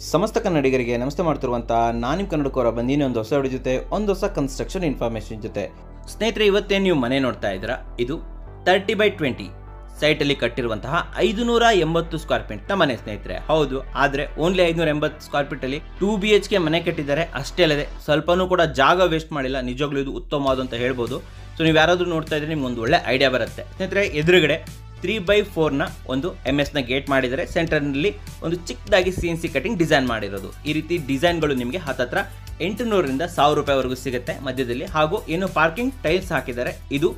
ಸಮಸ್ತ ಕನ್ನಡಿಗರಿಗೆ ನಮಸ್ತೆ ಮಾಡ್ತಿರುವಂಥ ನಾನು ನಿಮ್ಮ ಕನ್ನಡಕೋರ ಬಂದೀನಿ ಒಂದು ಹೊಸ ವಿಡಿಯೋ ಜೊತೆ ಒಂದು ಹೊಸ ಕನ್ಸ್ಟ್ರಕ್ಷನ್ ಇನ್ಫಾರ್ಮೇಷನ್ ಜೊತೆ. ಸ್ನೇಹಿತರೆ, ಇವತ್ತೇನು ನೀವು ಮನೆ ನೋಡ್ತಾ ಇದ್ದೀರಾ, ಇದು 30x20 ಸೈಟಲ್ಲಿ ಕಟ್ಟಿರುವಂತಹ 580 ಸ್ಕ್ವೇರ್ ಫೀಟ್ನ ಮನೆ ಸ್ನೇಹಿತರೆ. ಹೌದು, ಆದರೆ ಓನ್ಲಿ 580 ಸ್ಕ್ವೇರ್ ಫೀಟಲ್ಲಿ 2 BHK ಮನೆ ಕಟ್ಟಿದ್ದಾರೆ. ಅಷ್ಟೇ ಅಲ್ಲದೆ ಸ್ವಲ್ಪನೂ ಕೂಡ ಜಾಗ ವೇಸ್ಟ್ ಮಾಡಿಲ್ಲ. ನಿಜವಾಗ್ಲೂ ಇದು ಉತ್ತಮವಾದ ಅಂತ ಹೇಳ್ಬೋದು. ಸೊ ನೀವು ಯಾರಾದರೂ ನೋಡ್ತಾ ಇದ್ರೆ ನಿಮ್ಗೆ ಒಂದು ಒಳ್ಳೆ ಐಡಿಯಾ ಬರುತ್ತೆ ಸ್ನೇಹಿತರೆ. ಎದುರುಗಡೆ 3x4ನ ಒಂದು MS ನ ಗೇಟ್ ಮಾಡಿದರೆ, ಸೆಂಟರ್ನಲ್ಲಿ ಒಂದು ಚಿಕ್ಕದಾಗಿ CNC ಕಟಿಂಗ್ ಡಿಸೈನ್ ಮಾಡಿರೋದು. ಈ ರೀತಿ ಡಿಸೈನ್ಗಳು ನಿಮಗೆ ಹತ್ತತ್ರ 800ರಿಂದ 1000 ರೂಪಾಯಿವರೆಗೂ ಸಿಗುತ್ತೆ ಮಧ್ಯದಲ್ಲಿ. ಹಾಗೂ ಏನು ಪಾರ್ಕಿಂಗ್ ಟೈಲ್ಸ್ ಹಾಕಿದ್ದಾರೆ, ಇದು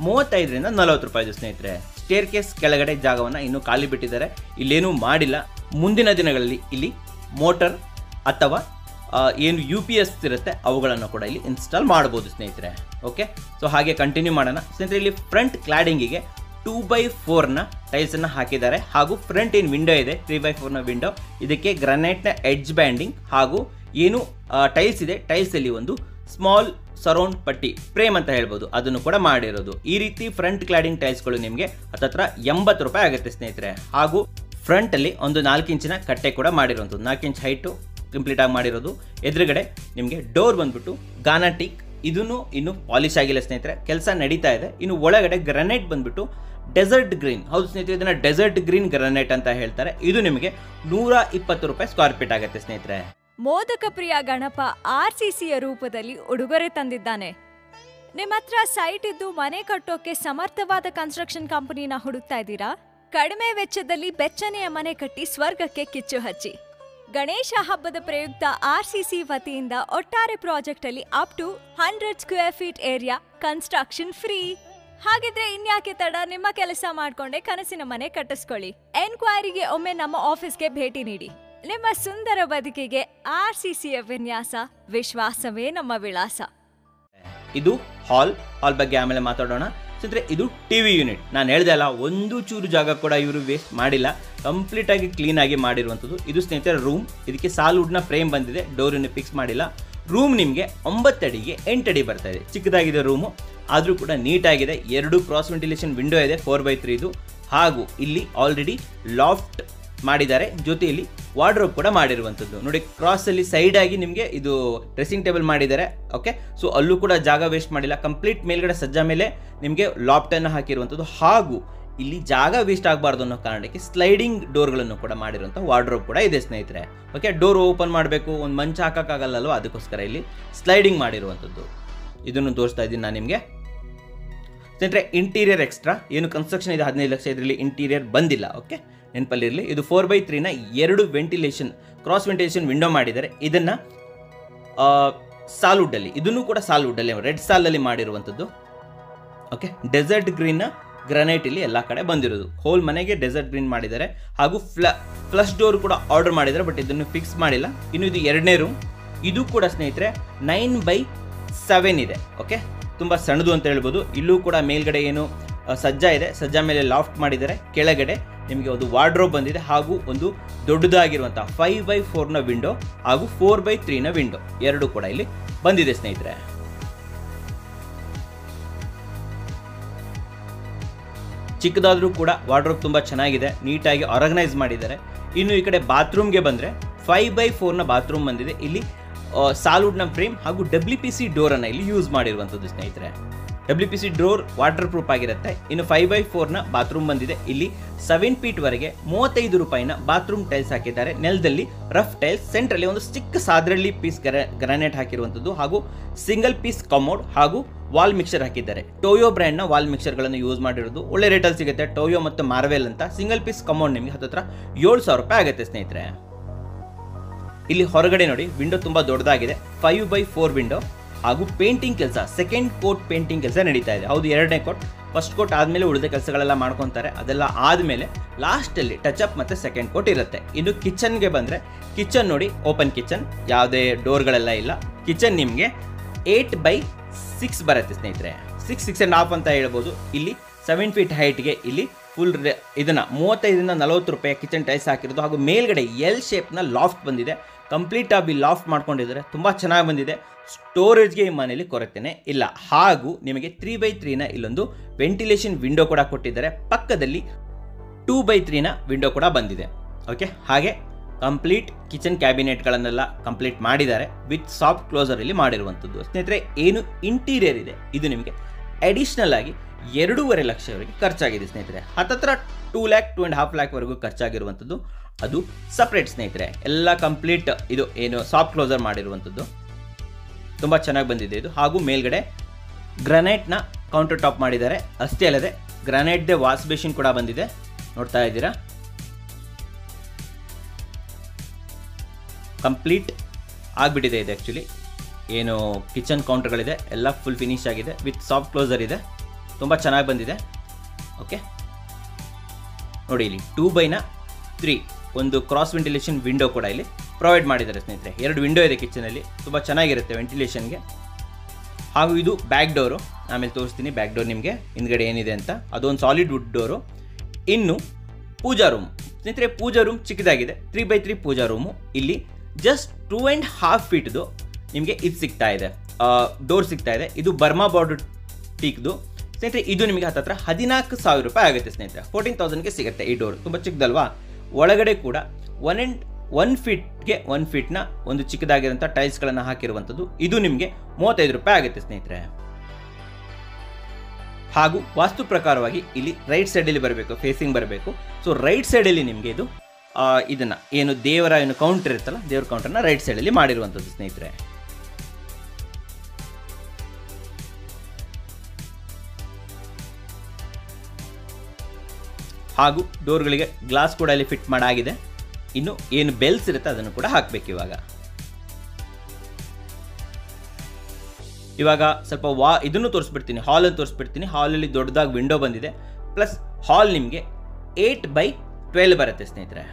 35ರಿಂದ 40 ರೂಪಾಯಿ ಸ್ನೇಹಿತರೆ. ಸ್ಟೇರ್ ಕೇಸ್ ಕೆಳಗಡೆ ಜಾಗವನ್ನು ಇನ್ನೂ ಖಾಲಿ ಬಿಟ್ಟಿದ್ದಾರೆ, ಇಲ್ಲೇನೂ ಮಾಡಿಲ್ಲ. ಮುಂದಿನ ದಿನಗಳಲ್ಲಿ ಇಲ್ಲಿ ಮೋಟರ್ ಅಥವಾ ಏನು UPS ಇರುತ್ತೆ ಅವುಗಳನ್ನು ಕೂಡ ಇಲ್ಲಿ ಇನ್ಸ್ಟಾಲ್ ಮಾಡ್ಬೋದು ಸ್ನೇಹಿತರೆ. ಓಕೆ, ಸೊ ಹಾಗೆ ಕಂಟಿನ್ಯೂ ಮಾಡೋಣ ಸ್ನೇಹಿತರೆ. ಇಲ್ಲಿ ಫ್ರಂಟ್ ಕ್ಲಾಡಿಂಗಿಗೆ 2x4ನ ಟೈಲ್ಸನ್ನು ಹಾಕಿದ್ದಾರೆ. ಹಾಗೂ ಫ್ರಂಟ್ ಏನು ವಿಂಡೋ ಇದೆ 3x4ನ ವಿಂಡೋ, ಇದಕ್ಕೆ ಗ್ರಾನೈಟ್ನ ಎಡ್ಜ್ ಬ್ಯಾಂಡಿಂಗ್ ಹಾಗೂ ಏನು ಟೈಲ್ಸ್ ಇದೆ, ಟೈಲ್ಸಲ್ಲಿ ಒಂದು ಸ್ಮಾಲ್ ಸರೌಂಡ್ ಪಟ್ಟಿ ಫ್ರೇಮ್ ಅಂತ ಹೇಳ್ಬೋದು, ಅದನ್ನು ಕೂಡ ಮಾಡಿರೋದು. ಈ ರೀತಿ ಫ್ರಂಟ್ ಕ್ಲಾಡಿಂಗ್ ಟೈಲ್ಸ್ಗಳು ನಿಮಗೆ ಹತ್ತತ್ರ 80 ರೂಪಾಯಿ ಆಗುತ್ತೆ ಸ್ನೇಹಿತರೆ. ಹಾಗೂ ಫ್ರಂಟಲ್ಲಿ ಒಂದು 4 ಇಂಚಿನ ಕಟ್ಟೆ ಕೂಡ ಮಾಡಿರೋದು, 4 ಇಂಚ್ ಹೈಟು ಕಂಪ್ಲೀಟ್ ಆಗಿ ಮಾಡಿರೋದು. ಎದುರುಗಡೆ ನಿಮಗೆ ಡೋರ್ ಬಂದ್ಬಿಟ್ಟು ಗಾನಾಟಿಕ್, ಇದನ್ನು ಇನ್ನು ಪಾಲಿಶ್ ಆಗಿಲ್ಲ ಸ್ನೇಹಿತರೆ, ಕೆಲಸ ನಡೀತಾ ಇದೆ. ಇನ್ನು ಒಳಗಡೆ ಗ್ರಾನೈಟ್ ಬಂದ್ಬಿಟ್ಟು ಡೆಸರ್ಟ್ ಗ್ರೀನ್. ಹೌದು ಸ್ನೇಹಿತರೆ, ಇದನ್ನ ಡೆಸರ್ಟ್ ಗ್ರೀನ್ ಗ್ರಾನೈಟ್ ಅಂತ ಹೇಳ್ತಾರೆ. ಇದು ನಿಮಗೆ 120 ರೂಪಾಯಿ ಸ್ಕ್ವೇರ್ ಫೀಟ್ ಆಗುತ್ತೆ ಸ್ನೇಹಿತರೆ. ಮೋದಕ ಪ್ರಿಯ ಗಣಪ RCCಯ ರೂಪದಲ್ಲಿ ಉಡುಗೊರೆ ತಂದಿದ್ದಾನೆ. ನಿಮ್ಮ ಹತ್ರ ಸೈಟ್ ಇದ್ದು ಮನೆ ಕಟ್ಟೋಕೆ ಸಮರ್ಥವಾದ ಕನ್ಸ್ಟ್ರಕ್ಷನ್ ಕಂಪನಿನ ಹುಡುಕ್ತಾ ಇದ್ದೀರಾ? ಕಡಿಮೆ ವೆಚ್ಚದಲ್ಲಿ ಬೆಚ್ಚನೆಯ ಮನೆ ಕಟ್ಟಿ ಸ್ವರ್ಗಕ್ಕೆ ಕಿಚ್ಚು ಹಚ್ಚಿ. ಗಣೇಶ ಹಬ್ಬದ ಪ್ರಯುಕ್ತ RCC ವತಿಯಿಂದ ಒಟ್ಟಾರೆ ಪ್ರಾಜೆಕ್ಟ್ ಅಲ್ಲಿ up to 100 square feet area construction free. ಹಾಗಿದ್ರೆ ಇನ್ಯಾಕೆ ತಡ, ನಿಮ್ಮ ಕೆಲಸ ಮಾಡ್ಕೊಂಡೆ ಕನಸಿನ ಮನೆ ಕಟ್ಟಿಸ್ಕೊಳ್ಳಿ. ಎನ್ಕ್ವೈರಿಗೆ ಒಮ್ಮೆ ನಮ್ಮ ಆಫೀಸ್ಗೆ ಭೇಟಿ ನೀಡಿ. ನಿಮ್ಮ ಸುಂದರ ಬದುಕಿಗೆ RCCಯ ವಿನ್ಯಾಸ, ವಿಶ್ವಾಸವೇ ನಮ್ಮ ವಿಳಾಸ. ಇದು ಹಾಲ್ ಬಗ್ಗೆ ಆಮೇಲೆ ಮಾತಾಡೋಣ ಸ್ನೇಹಿತರೆ. ಇದು ಟಿವಿ ಯೂನಿಟ್. ನಾನು ಹೇಳ್ದೆ ಅಲ್ಲ, ಒಂದು ಚೂರು ಜಾಗ ಕೂಡ ಇವರು ವೇಸ್ಟ್ ಮಾಡಿಲ್ಲ, ಕಂಪ್ಲೀಟ್ ಆಗಿ ಕ್ಲೀನ್ ಆಗಿ ಮಾಡಿರುವಂಥದ್ದು. ಇದು ಸ್ನೇಹಿತರೆ ರೂಮ್, ಇದಕ್ಕೆ ಸಾಲ್ವುಡ್ನ ಫ್ರೇಮ್ ಬಂದಿದೆ, ಡೋರನ್ನು ಫಿಕ್ಸ್ ಮಾಡಿಲ್ಲ. ರೂಮ್ ನಿಮಗೆ 9 ಅಡಿಗೆ 8 ಅಡಿ ಬರ್ತಾ ಇದೆ, ಚಿಕ್ಕದಾಗಿದೆ ರೂಮು, ಆದರೂ ಕೂಡ ನೀಟಾಗಿದೆ. 2 ಕ್ರಾಸ್ ವೆಂಟಿಲೇಷನ್ ವಿಂಡೋ ಇದೆ 4x3 ಹಾಗೂ ಇಲ್ಲಿ ಆಲ್ರೆಡಿ ಲಾಫ್ಟ್ ಮಾಡಿದ್ದಾರೆ, ಜೊತೆಯಲ್ಲಿ ವಾರ್ಡ್ರೋಬ್ ಕೂಡ ಮಾಡಿರುವಂಥದ್ದು. ನೋಡಿ, ಕ್ರಾಸಲ್ಲಿ ಸೈಡ್ ಆಗಿ ನಿಮಗೆ ಇದು ಡ್ರೆಸ್ಸಿಂಗ್ ಟೇಬಲ್ ಮಾಡಿದ್ದಾರೆ. ಓಕೆ, ಸೊ ಅಲ್ಲೂ ಕೂಡ ಜಾಗ ವೇಸ್ಟ್ ಮಾಡಿಲ್ಲ. ಕಂಪ್ಲೀಟ್ ಮೇಲ್ಗಡೆ ಸಜ್ಜಾ ಮೇಲೆ ನಿಮಗೆ ಲಾಫ್ಟನ್ನು ಹಾಕಿರುವಂಥದ್ದು. ಹಾಗೂ ಇಲ್ಲಿ ಜಾಗ ವೇಸ್ಟ್ ಆಗಬಾರ್ದು ಅನ್ನೋ ಕಾರಣಕ್ಕೆ ಸ್ಲೈಡಿಂಗ್ ಡೋರ್ಗಳನ್ನು ಕೂಡ ಮಾಡಿರುವಂಥ ವಾರ್ಡ್ರೋಬ್ ಕೂಡ ಇದೆ ಸ್ನೇಹಿತರೆ. ಓಕೆ, ಡೋರ್ ಓಪನ್ ಮಾಡಬೇಕು, ಒಂದು ಮಂಚ ಹಾಕೋಕ್ಕಾಗಲ್ಲಲ್ವ, ಅದಕ್ಕೋಸ್ಕರ ಇಲ್ಲಿ ಸ್ಲೈಡಿಂಗ್ ಮಾಡಿರುವಂಥದ್ದು. ಇದನ್ನು ತೋರಿಸ್ತಾ ಇದ್ದೀನಿ ನಾನು ನಿಮಗೆ ಸ್ನೇಹಿತರೆ. ಇಂಟೀರಿಯರ್ ಎಕ್ಸ್ಟ್ರಾ ಏನು ಕನ್ಸ್ಟ್ರಕ್ಷನ್ ಇದೆ 15 ಲಕ್ಷ, ಇದರಲ್ಲಿ ಇಂಟೀರಿಯರ್ ಬಂದಿಲ್ಲ. ಓಕೆ, ನೆನಪಲ್ಲಿರಲಿ. ಇದು 4x3ನ 2 ವೆಂಟಿಲೇಷನ್ ಕ್ರಾಸ್ ವೆಂಟಿಲೇಷನ್ ವಿಂಡೋ ಮಾಡಿದ್ದಾರೆ. ಇದನ್ನು ಸಾಲ್ವುಡ್ಡಲ್ಲಿ, ಇದನ್ನು ಕೂಡ ಸಾಲ್ವುಡ್ಡಲ್ಲಿ ರೆಡ್ ಸಾಲಲ್ಲಿ ಮಾಡಿರುವಂಥದ್ದು. ಓಕೆ, ಡೆಸರ್ಟ್ ಗ್ರೀನ್ನ ಗ್ರಾನೈಟ್ ಇಲ್ಲಿ ಎಲ್ಲ ಕಡೆ ಬಂದಿರೋದು. ಹೋಲ್ ಮನೆಗೆ ಡೆಸರ್ಟ್ ಗ್ರೀನ್ ಮಾಡಿದ್ದಾರೆ. ಹಾಗೂ ಫ್ಲಶ್ ಡೋರ್ ಕೂಡ ಆರ್ಡರ್ ಮಾಡಿದ್ದಾರೆ, ಬಟ್ ಇದನ್ನು ಫಿಕ್ಸ್ ಮಾಡಿಲ್ಲ. ಇನ್ನು ಇದು 2ನೇ ರೂಮ್. ಇದು ಕೂಡ ಸ್ನೇಹಿತರೆ 9x7 ಇದೆ. ಓಕೆ, ತುಂಬ ಸಣ್ಣದು ಅಂತ ಹೇಳ್ಬೋದು. ಇಲ್ಲೂ ಕೂಡ ಮೇಲ್ಗಡೆ ಏನು ಸಜ್ಜಾ ಇದೆ, ಸಜ್ಜಾ ಮೇಲೆ ಲಾಫ್ಟ್ ಮಾಡಿದ್ದಾರೆ. ಕೆಳಗಡೆ ನಿಮಗೆ ಒಂದು ವಾರ್ಡ್ರೋಬ್ ಬಂದಿದೆ ಹಾಗೂ ಒಂದು ದೊಡ್ಡದಾಗಿರುವಂತಹ 5x4ನ ವಿಂಡೋ ಹಾಗೂ 4x3ನ ವಿಂಡೋ ಎರಡು ಕೂಡ ಇಲ್ಲಿ ಬಂದಿದೆ ಸ್ನೇಹಿತರೆ. ಚಿಕ್ಕದಾದ್ರೂ ಕೂಡ ವಾರ್ಡ್ರೋಬ್ ತುಂಬ ಚೆನ್ನಾಗಿದೆ, ನೀಟಾಗಿ ಆರ್ಗನೈಸ್ ಮಾಡಿದ್ದಾರೆ. ಇನ್ನು ಈ ಕಡೆ ಬಾತ್ರೂಮ್ಗೆ ಬಂದರೆ 5x4ನ ಬಾತ್ರೂಮ್ ಬಂದಿದೆ. ಇಲ್ಲಿ ಸಾಲ್ವುಡ್ನ ಫ್ರೇಮ್ ಹಾಗೂ WPC ಡೋರನ್ನು ಇಲ್ಲಿ ಯೂಸ್ ಮಾಡಿರುವಂಥದ್ದು ಸ್ನೇಹಿತರೆ. WPC ಡೋರ್ ವಾಟರ್ ಪ್ರೂಫ್ ಆಗಿರುತ್ತೆ. ಇನ್ನು 5x4ನ ಬಾತ್ರೂಮ್ ಬಂದಿದೆ. ಇಲ್ಲಿ 7 ಫೀಟ್ವರೆಗೆ 35 ರೂಪಾಯಿನ ಬಾತ್ರೂಮ್ ಟೈಲ್ಸ್ ಹಾಕಿದ್ದಾರೆ. ನೆಲದಲ್ಲಿ ರಫ್ ಟೈಲ್ಸ್, ಸೆಂಟ್ರಲ್ಲಿ ಒಂದು ಚಿಕ್ಕ ಸಾದ್ರಳ್ಳಿ ಪೀಸ್ ಗ್ರಾನೈಟ್ ಹಾಕಿರುವಂಥದ್ದು ಹಾಗೂ ಸಿಂಗಲ್ ಪೀಸ್ ಕಮೋಡ್ ಹಾಗೂ ವಾಲ್ ಮಿಕ್ಸರ್ ಹಾಕಿದ್ದಾರೆ. ಟೋಯೋ ಬ್ರ್ಯಾಂಡ್ನ ವಾಲ್ ಮಿಕ್ಸರ್ಗಳನ್ನು ಯೂಸ್ ಮಾಡಿರೋದು, ಒಳ್ಳೆ ರೇಟಲ್ಲಿ ಸಿಗುತ್ತೆ. ಟೋಯೋ ಮತ್ತು ಮಾರ್ವೆಲ್ ಅಂತ ಸಿಂಗಲ್ ಪೀಸ್ ಕಮೋಡ್ ನಿಮಗೆ ಹತ್ತತ್ರ 7,000 ರೂಪಾಯಿ ಆಗುತ್ತೆ ಸ್ನೇಹಿತರೆ. ಇಲ್ಲಿ ಹೊರಗಡೆ ನೋಡಿ, ವಿಂಡೋ ತುಂಬ ದೊಡ್ಡದಾಗಿದೆ, 5x4 ವಿಂಡೋ ಹಾಗೂ ಪೇಂಟಿಂಗ್ ಕೆಲಸ, ಸೆಕೆಂಡ್ ಕೋಟ್ ಪೇಂಟಿಂಗ್ ಕೆಲಸ ನಡೀತಾ ಇದೆ. ಹೌದು, 2ನೇ ಕೋಟ್, ಫಸ್ಟ್ ಕೋಟ್ ಆದಮೇಲೆ ಉಳಿದ ಕೆಲಸಗಳೆಲ್ಲ ಮಾಡ್ಕೊತಾರೆ. ಅದೆಲ್ಲ ಆದಮೇಲೆ ಲಾಸ್ಟಲ್ಲಿ ಟಚ್ ಅಪ್ ಮತ್ತು ಸೆಕೆಂಡ್ ಕೋಟ್ ಇರುತ್ತೆ. ಇನ್ನು ಕಿಚನ್ಗೆ ಬಂದರೆ, ಕಿಚನ್ ನೋಡಿ, ಓಪನ್ ಕಿಚನ್, ಯಾವುದೇ ಡೋರ್ಗಳೆಲ್ಲ ಇಲ್ಲ. ಕಿಚನ್ ನಿಮಗೆ 8x6 ಬರುತ್ತೆ ಸ್ನೇಹಿತರೆ, 6.5 ಅಂತ ಹೇಳ್ಬೋದು. ಇಲ್ಲಿ 7 ಫೀಟ್ ಹೈಟ್ಗೆ ಇಲ್ಲಿ ಫುಲ್ ಇದನ್ನು 35ರಿಂದ 40 ರೂಪಾಯಿ ಕಿಚನ್ ಟೈಲ್ಸ್ ಹಾಕಿರೋದು. ಹಾಗೂ ಮೇಲ್ಗಡೆ L ಶೇಪ್ನ ಲಾಫ್ಟ್ ಬಂದಿದೆ, ಕಂಪ್ಲೀಟ್ ಆಗಿ ಲಾಫ್ಟ್ ಮಾಡ್ಕೊಂಡಿದ್ದಾರೆ, ತುಂಬ ಚೆನ್ನಾಗಿ ಬಂದಿದೆ. ಸ್ಟೋರೇಜ್ಗೆ ಈ ಮನೆಯಲ್ಲಿ ಕೊರತೆನೇ ಇಲ್ಲ. ಹಾಗೂ ನಿಮಗೆ 3x3ನ ಇಲ್ಲೊಂದು ವೆಂಟಿಲೇಷನ್ ವಿಂಡೋ ಕೂಡ ಕೊಟ್ಟಿದ್ದಾರೆ. ಪಕ್ಕದಲ್ಲಿ 2x3ನ ವಿಂಡೋ ಕೂಡ ಬಂದಿದೆ. ಓಕೆ, ಹಾಗೆ ಕಂಪ್ಲೀಟ್ ಕಿಚನ್ ಕ್ಯಾಬಿನೆಟ್ಗಳನ್ನೆಲ್ಲ ಕಂಪ್ಲೀಟ್ ಮಾಡಿದ್ದಾರೆ ವಿತ್ ಸಾಫ್ಟ್ ಕ್ಲೋಸರ್ ಇಲ್ಲಿ ಮಾಡಿರುವಂಥದ್ದು. ಸ್ನೇಹಿತರೆ, ಏನು ಇಂಟೀರಿಯರ್ ಇದೆ ಇದು ನಿಮಗೆ ಅಡಿಷ್ನಲ್ ಆಗಿ 2.5 ಲಕ್ಷವರೆಗೆ ಖರ್ಚಾಗಿದೆ ಸ್ನೇಹಿತರೆ. ಹತ್ತತ್ರ 2 ಲ್ಯಾಕ್ 2.5 ಲ್ಯಾಕ್ವರೆಗೂ ಖರ್ಚಾಗಿರುವಂಥದ್ದು. ಅದು ಸಪ್ರೇಟ್ ಸ್ನೇಹಿತರೆ. ಎಲ್ಲ ಕಂಪ್ಲೀಟ್ ಇದು ಏನು ಸಾಫ್ಟ್ ಕ್ಲೋಸರ್ ಮಾಡಿರುವಂಥದ್ದು ತುಂಬ ಚೆನ್ನಾಗಿ ಬಂದಿದೆ ಇದು. ಹಾಗೂ ಮೇಲ್ಗಡೆ ಗ್ರಾನೈಟ್ನ ಕೌಂಟರ್ ಟಾಪ್ ಮಾಡಿದ್ದಾರೆ. ಅಷ್ಟೇ ಅಲ್ಲದೆ ಗ್ರಾನೈಟ್ದೇ ವಾಶ್ ಬೇಸಿನ್ ಕೂಡ ಬಂದಿದೆ, ನೋಡ್ತಾ ಇದ್ದೀರಾ. ಕಂಪ್ಲೀಟ್ ಆಗಿಬಿಟ್ಟಿದೆ ಇದು. ಆ್ಯಕ್ಚುಲಿ ಏನು ಕಿಚನ್ ಕೌಂಟರ್ಗಳಿದೆ ಎಲ್ಲ ಫುಲ್ ಫಿನಿಶ್ ಆಗಿದೆ ವಿತ್ ಸಾಫ್ಟ್ ಕ್ಲೋಸರ್ ಇದೆ, ತುಂಬ ಚೆನ್ನಾಗಿ ಬಂದಿದೆ. ಓಕೆ, ನೋಡಿ ಇಲ್ಲಿ 2x3 ಒಂದು ಕ್ರಾಸ್ ವೆಂಟಿಲೇಷನ್ ವಿಂಡೋ ಕೂಡ ಇಲ್ಲಿ ಪ್ರೊವೈಡ್ ಮಾಡಿದ್ದಾರೆ ಸ್ನೇಹಿತರೆ. 2 ವಿಂಡೋ ಇದೆ ಕಿಚನಲ್ಲಿ, ತುಂಬ ಚೆನ್ನಾಗಿರುತ್ತೆ ವೆಂಟಿಲೇಷನ್ಗೆ. ಹಾಗೂ ಇದು ಬ್ಯಾಕ್ ಡೋರು, ಆಮೇಲೆ ತೋರಿಸ್ತೀನಿ ಬ್ಯಾಕ್ ಡೋರ್ ನಿಮಗೆ ಹಿಂದ್ಗಡೆ ಏನಿದೆ ಅಂತ. ಅದೊಂದು ಸಾಲಿಡ್ ವುಡ್ ಡೋರು. ಇನ್ನು ಪೂಜಾ ರೂಮ್ ಸ್ನೇಹಿತರೆ, ಪೂಜಾ ರೂಮ್ ಚಿಕ್ಕದಾಗಿದೆ, 3x3 ಪೂಜಾ ರೂಮು. ಇಲ್ಲಿ ಜಸ್ಟ್ 2.5 ಫೀಟ್ದು ನಿಮಗೆ ಇದು ಸಿಗ್ತಾ ಇದೆ, ಡೋರ್ ಸಿಗ್ತಾ ಇದೆ. ಇದು ಬರ್ಮಾ ಬಾರ್ಡರ್ ಟೀಕ್ದು ಸ್ನೇಹಿತರೆ. ಇದು ನಿಮಗೆ ಹತ್ತತ್ರ 14,000 ರೂಪಾಯಿ ಆಗುತ್ತೆ ಸ್ನೇಹಿತರೆ. 14,000ಗೆ ಸಿಗುತ್ತೆ ಈ ಡೋರ್. ತುಂಬ ಚಿಕ್ಕದಲ್ವಾ. ಒಳಗಡೆ ಕೂಡ 1 ಫೀಟ್ಗೆ 1 ಫೀಟ್ನ ಒಂದು ಚಿಕ್ಕದಾಗಿರೋಂಥ ಟೈಲ್ಸ್ಗಳನ್ನು ಹಾಕಿರುವಂಥದ್ದು. ಇದು ನಿಮಗೆ 35 ರೂಪಾಯಿ ಆಗುತ್ತೆ ಸ್ನೇಹಿತರೆ. ಹಾಗೂ ವಾಸ್ತು ಪ್ರಕಾರವಾಗಿ ಇಲ್ಲಿ ರೈಟ್ ಸೈಡಲ್ಲಿ ಬರಬೇಕು, ಫೇಸಿಂಗ್ ಬರಬೇಕು. ಸೊ ರೈಟ್ ಸೈಡಲ್ಲಿ ನಿಮಗೆ ಇದು ಇದನ್ನು ಏನು ದೇವರ ಏನು ಕೌಂಟರ್ ಇರುತ್ತಲ್ಲ, ದೇವರ ಕೌಂಟರ್ನ ರೈಟ್ ಸೈಡಲ್ಲಿ ಮಾಡಿರುವಂಥದ್ದು ಸ್ನೇಹಿತರೆ. ಹಾಗೂ ಡೋರ್ಗಳಿಗೆ ಗ್ಲಾಸ್ ಕೂಡ ಇಲ್ಲಿ ಫಿಟ್ ಮಾಡಾಗಿದೆ. ಇನ್ನು ಏನು ಬೆಲ್ಸ್ ಇರುತ್ತೆ ಅದನ್ನು ಕೂಡ ಹಾಕಬೇಕು. ಇವಾಗ ಸ್ವಲ್ಪ ಇದನ್ನು ತೋರಿಸ್ಬಿಡ್ತೀನಿ, ಹಾಲನ್ನು ತೋರಿಸ್ಬಿಡ್ತೀನಿ. ಹಾಲಲ್ಲಿ ದೊಡ್ಡದಾಗಿ ವಿಂಡೋ ಬಂದಿದೆ, ಪ್ಲಸ್ ಹಾಲ್ ನಿಮಗೆ 8x12 ಬರುತ್ತೆ ಸ್ನೇಹಿತರೆ.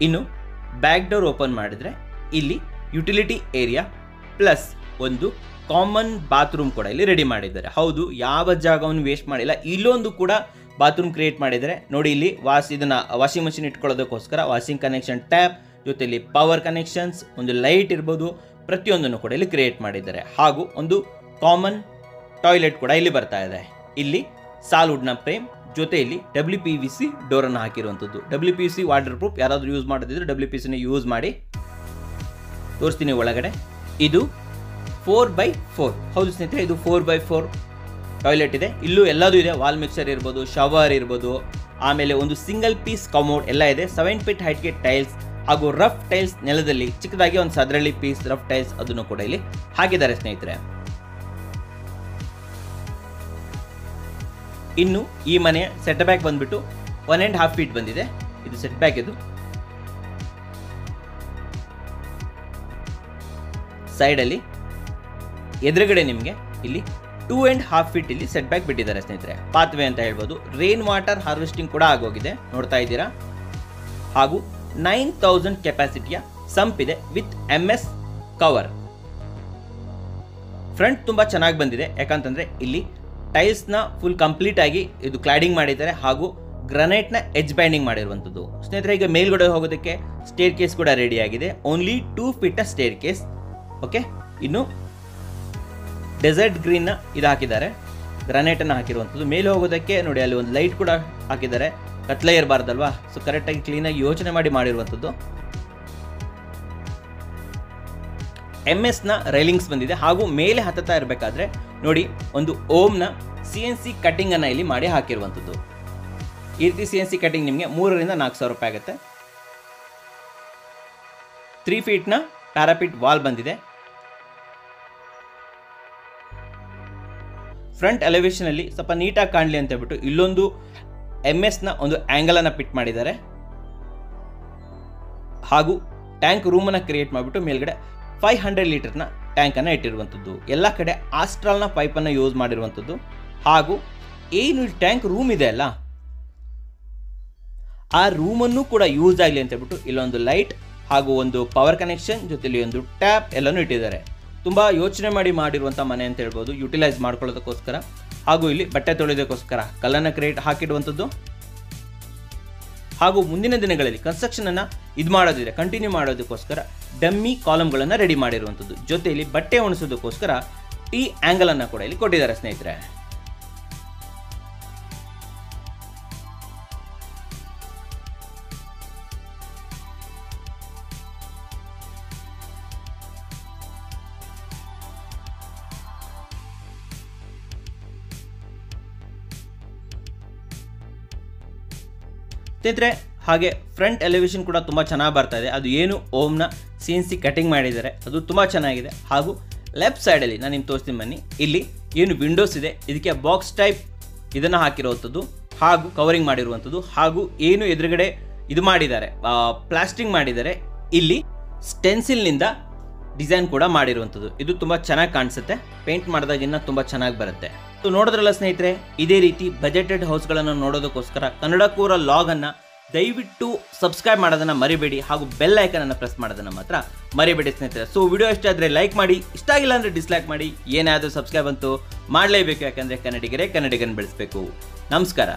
ಇನ್ನು ಬ್ಯಾಕ್ ಡೋರ್ ಓಪನ್ ಮಾಡಿದ್ರೆ ಇಲ್ಲಿ ಯುಟಿಲಿಟಿ ಏರಿಯಾ ಪ್ಲಸ್ ಒಂದು ಕಾಮನ್ ಬಾತ್ರೂಮ್ ಕೂಡ ಇಲ್ಲಿ ರೆಡಿ ಮಾಡಿದ್ದಾರೆ. ಹೌದು, ಯಾವ ಜಾಗವನ್ನು ವೇಸ್ಟ್ ಮಾಡಿಲ್ಲ. ಇಲ್ಲೊಂದು ಕೂಡ ಬಾತ್ರೂಮ್ ಕ್ರಿಯೇಟ್ ಮಾಡಿದ್ದಾರೆ ನೋಡಿ. ಇಲ್ಲಿ ಇದನ್ನ ವಾಷಿಂಗ್ ಮಷಿನ್ ಇಟ್ಕೊಳ್ಳೋದಕ್ಕೋಸ್ಕರ ವಾಷಿಂಗ್ ಕನೆಕ್ಷನ್ ಟ್ಯಾಪ್ ಜೊತೆಲಿ ಪವರ್ ಕನೆಕ್ಷನ್ಸ್, ಒಂದು ಲೈಟ್ ಇರ್ಬೋದು, ಪ್ರತಿಯೊಂದನ್ನು ಕೂಡ ಇಲ್ಲಿ ಕ್ರಿಯೇಟ್ ಮಾಡಿದ್ದಾರೆ. ಹಾಗೂ ಒಂದು ಕಾಮನ್ ಟಾಯ್ಲೆಟ್ ಕೂಡ ಇಲ್ಲಿ ಬರ್ತಾ ಇದೆ. ಇಲ್ಲಿ ಸಾಲ್ವುಡ್ನ ಫ್ರೇಮ್ ಜೊತೆಯಲ್ಲಿ WPVC ಡೋರನ್ನು ಹಾಕಿರುವಂಥದ್ದು. WPVC water proof. ಯಾರಾದರೂ ಯೂಸ್ ಮಾಡೋದಿದ್ರೆ WPVCನ ಯೂಸ್ ಮಾಡಿ. ತೋರಿಸ್ತೀನಿ ಒಳಗಡೆ. ಇದು 4x4. ಹೌದು ಸ್ನೇಹಿತರೆ, ಇದು 4x4 ಟಾಯ್ಲೆಟ್ ಇದೆ. ಇಲ್ಲೂ ಎಲ್ಲದೂ ಇದೆ, ವಾಲ್ ಮಿಕ್ಸರ್ ಇರ್ಬೋದು, ಶವರ್ ಇರ್ಬೋದು, ಆಮೇಲೆ ಒಂದು ಸಿಂಗಲ್ ಪೀಸ್ ಕಮೋಡ್ ಎಲ್ಲ ಇದೆ. 7 ಫೀಟ್ ಹೈಟ್ಗೆ ಟೈಲ್ಸ್ ಹಾಗೂ ರಫ್ ಟೈಲ್ಸ್ ನೆಲದಲ್ಲಿ ಚಿಕ್ಕದಾಗಿ ಒಂದು 10 ಪೀಸ್ ರಫ್ ಟೈಲ್ಸ್ ಅದನ್ನು ಕೂಡ ಇಲ್ಲಿ ಹಾಕಿದ್ದಾರೆ ಸ್ನೇಹಿತರೆ. ಇನ್ನು ಈ ಮನೆಯ ಸೆಟ್ ಬ್ಯಾಕ್ ಬಂದ್ಬಿಟ್ಟು 1.5 ಫೀಟ್ ಬಂದಿದೆ. ಇದು ಸೆಟ್ ಬ್ಯಾಕ್. ಇದು ಸೈಡಲ್ಲಿ ಎದುರುಗಡೆ ನಿಮಗೆ ಇಲ್ಲಿ 2.5 ಫೀಟ್ ಇಲ್ಲಿ ಸೆಟ್ ಬ್ಯಾಕ್ ಬಿಟ್ಟಿದ್ದಾರೆ ಸ್ನೇಹಿತರೆ. ಪಾತ್ವೇ ಅಂತ ಹೇಳ್ಬೋದು. ರೈನ್ ವಾಟರ್ ಹಾರ್ವೆಸ್ಟಿಂಗ್ ಕೂಡ ಆಗೋಗಿದೆ, ನೋಡ್ತಾ ಇದ್ದೀರಾ. ಹಾಗೂ 9000 ಕೆಪಾಸಿಟಿಯ ಸಂಪ್ ಇದೆ ವಿತ್ MS ಕವರ್. ಫ್ರಂಟ್ ತುಂಬ ಚೆನ್ನಾಗಿ ಬಂದಿದೆ, ಯಾಕಂತಂದರೆ ಇಲ್ಲಿ ಟೈಲ್ಸ್ನ ಫುಲ್ ಕಂಪ್ಲೀಟ್ ಆಗಿ ಇದು ಕ್ಲಾಡಿಂಗ್ ಮಾಡಿದ್ದಾರೆ. ಹಾಗೂ ಗ್ರಾನೈಟ್ನ ಎಜ್ ಬ್ಯಾಂಡಿಂಗ್ ಮಾಡಿರುವಂಥದ್ದು ಸ್ನೇಹಿತರೆ. ಈಗ ಮೇಲ್ಗಡೆ ಹೋಗೋದಕ್ಕೆ ಸ್ಟೇರ್ ಕೇಸ್ ಕೂಡ ರೆಡಿ ಆಗಿದೆ. Only 2 feet stair case. Okay, ಇನ್ನು ಡೆಸರ್ಟ್ ಗ್ರೀನ್ನ ಇದು ಹಾಕಿದ್ದಾರೆ, ಗ್ರಾನೈಟನ್ನು ಹಾಕಿರುವಂಥದ್ದು. ಮೇಲೆ ಹೋಗೋದಕ್ಕೆ ನೋಡಿ ಅಲ್ಲಿ ಒಂದು ಲೈಟ್ ಕೂಡ ಹಾಕಿದ್ದಾರೆ, ಕತ್ಲೆ ಇರಬಾರ್ದಲ್ವಾ. ಸೊ ಕರೆಕ್ಟಾಗಿ ಕ್ಲೀನಾಗಿ ಯೋಚನೆ ಮಾಡಿರುವಂಥದ್ದು. MS ರೈಲಿಂಗ್ಸ್ ಬಂದಿದೆ. ಹಾಗೂ ಮೇಲೆ ಹತ್ತುತ್ತಾ ಇರಬೇಕಾದ್ರೆ ನೋಡಿ ಒಂದು ಓಮ್ನ CNC ಕಟ್ಟಿಂಗನ್ನು ಇಲ್ಲಿ ಮಾಡಿ ಹಾಕಿರುವಂಥದ್ದು. ಈ ರೀತಿ CNC ಕಟ್ಟಿಂಗ್ ನಿಮಗೆ 3 ರಿಂದ 4,000 ರೂಪಾಯಿ ಆಗುತ್ತೆ. 3 ಫೀಟ್ನ ಪ್ಯಾರಾಪಿಟ್ ವಾಲ್ ಬಂದಿದೆ. ಫ್ರಂಟ್ ಎಲಿವೇಶನ್ ಅಲ್ಲಿ ಸ್ವಲ್ಪ ನೀಟಾಗಿ ಕಾಣಲಿ ಅಂತ ಹೇಳ್ಬಿಟ್ಟು ಇಲ್ಲೊಂದು MS ಒಂದು ಆಂಗಲ್ ಅನ್ನು ಫಿಟ್ ಮಾಡಿದ್ದಾರೆ. ಹಾಗೂ ಟ್ಯಾಂಕ್ ರೂಮನ್ನು ಕ್ರಿಯೇಟ್ ಮಾಡಿಬಿಟ್ಟು ಮೇಲ್ಗಡೆ 500 ಲೀಟರ್ನ ಟ್ಯಾಂಕನ್ನು ಇಟ್ಟಿರುವಂಥದ್ದು. ಎಲ್ಲ ಕಡೆ ಆಸ್ಟ್ರಾಲ್ನ ಪೈಪನ್ನು ಯೂಸ್ ಮಾಡಿರುವಂಥದ್ದು. ಹಾಗೂ ಏನು ಟ್ಯಾಂಕ್ ರೂಮ್ ಇದೆ ಅಲ್ಲ, ಆ ರೂಮನ್ನು ಕೂಡ ಯೂಸ್ ಆಗಲಿ ಅಂತ ಹೇಳ್ಬಿಟ್ಟು ಇಲ್ಲೊಂದು ಲೈಟ್ ಹಾಗೂ ಒಂದು ಪವರ್ ಕನೆಕ್ಷನ್ ಜೊತೆಲಿ ಒಂದು ಟ್ಯಾಪ್ ಎಲ್ಲನೂ ಇಟ್ಟಿದ್ದಾರೆ. ತುಂಬ ಯೋಚನೆ ಮಾಡಿರುವಂಥ ಮನೆ ಅಂತ ಹೇಳ್ಬೋದು, ಯುಟಿಲೈಸ್ ಮಾಡ್ಕೊಳ್ಳೋದಕ್ಕೋಸ್ಕರ. ಹಾಗೂ ಇಲ್ಲಿ ಬಟ್ಟೆ ತೊಳೆಯೋದಕ್ಕೋಸ್ಕರ ಕಲ್ಲನ್ನು ಹಾಕಿಡುವಂಥದ್ದು. ಹಾಗೂ ಮುಂದಿನ ದಿನಗಳಲ್ಲಿ ಕನ್ಸ್ಟ್ರಕ್ಷನನ್ನು ಮಾಡೋದಿದೆ, ಕಂಟಿನ್ಯೂ ಮಾಡೋದಕ್ಕೋಸ್ಕರ ಡಮ್ಮಿ ಕಾಲಮ್ಗಳನ್ನು ರೆಡಿ ಮಾಡಿರುವಂಥದ್ದು. ಜೊತೆಯಲ್ಲಿ ಬಟ್ಟೆ ಒಣಸೋದಕ್ಕೋಸ್ಕರ ಈ ಆ್ಯಂಗಲನ್ನು ಕೂಡ ಇಲ್ಲಿ ಕೊಟ್ಟಿದ್ದಾರೆ ಸ್ನೇಹಿತರೆ. ಸ್ನೇಹಿತರೆ ಹಾಗೆ ಫ್ರಂಟ್ ಎಲಿವೇಶನ್ ಕೂಡ ತುಂಬ ಚೆನ್ನಾಗಿ ಬರ್ತಾ ಇದೆ. ಅದು ಏನು ಓಮ್ನ CNC ಕಟಿಂಗ್ ಮಾಡಿದ್ದಾರೆ ಅದು ತುಂಬ ಚೆನ್ನಾಗಿದೆ. ಹಾಗೂ ಲೆಫ್ಟ್ ಸೈಡಲ್ಲಿ ನಾನು ನಿಮ್ಗೆ ತೋರಿಸ್ತೀನಿ ಬನ್ನಿ. ಇಲ್ಲಿ ಏನು ವಿಂಡೋಸ್ ಇದೆ ಇದಕ್ಕೆ ಬಾಕ್ಸ್ ಟೈಪ್ ಇದನ್ನು ಹಾಕಿರುವಂಥದ್ದು ಹಾಗೂ ಕವರಿಂಗ್ ಮಾಡಿರುವಂಥದ್ದು ಹಾಗೂ ಏನು ಎದುರುಗಡೆ ಇದು ಮಾಡಿದ್ದಾರೆ ಪ್ಲಾಸ್ಟಿಂಗ್ ಮಾಡಿದ್ದಾರೆ. ಇಲ್ಲಿ ಸ್ಟೆನ್ಸಿಲ್ನಿಂದ ಡಿಸೈನ್ ಕೂಡ ಮಾಡಿರುವಂಥದ್ದು. ಇದು ತುಂಬ ಚೆನ್ನಾಗಿ ಕಾಣಿಸುತ್ತೆ. ಪೇಂಟ್ ಮಾಡಿದಾಗಿನ್ನ ತುಂಬ ಚೆನ್ನಾಗಿ ಬರುತ್ತೆ. ನೋಡಿದ್ರಲ್ಲ ಸ್ನೇಹಿತರೆ, ಇದೇ ರೀತಿ ಬಜೆಟೆಡ್ ಹೌಸ್ಗಳನ್ನು ನೋಡೋದಕ್ಕೋಸ್ಕರ ಕನ್ನಡ ಕೋರ ಲಾಗನ್ನು ದಯವಿಟ್ಟು ಸಬ್ಸ್ಕ್ರೈಬ್ ಮಾಡೋದನ್ನು ಮರಿಬೇಡಿ ಹಾಗೂ ಬೆಲ್ ಐಕನನ್ನು ಪ್ರೆಸ್ ಮಾಡೋದನ್ನು ಮಾತ್ರ ಮರಿಬೇಡಿ ಸ್ನೇಹಿತರೆ. ಸೊ ವಿಡಿಯೋ ಇಷ್ಟ ಆದರೆ ಲೈಕ್ ಮಾಡಿ, ಇಷ್ಟ ಆಗಿಲ್ಲ ಅಂದರೆ ಡಿಸ್ಲೈಕ್ ಮಾಡಿ. ಏನಾದರೂ ಸಬ್ಸ್ಕ್ರೈಬ್ ಅಂತೂ ಮಾಡಲೇಬೇಕು, ಯಾಕಂದರೆ ಕನ್ನಡಿಗರೇ ಕನ್ನಡಿಗರನ್ನು ಬೆಳೆಸಬೇಕು. ನಮಸ್ಕಾರ.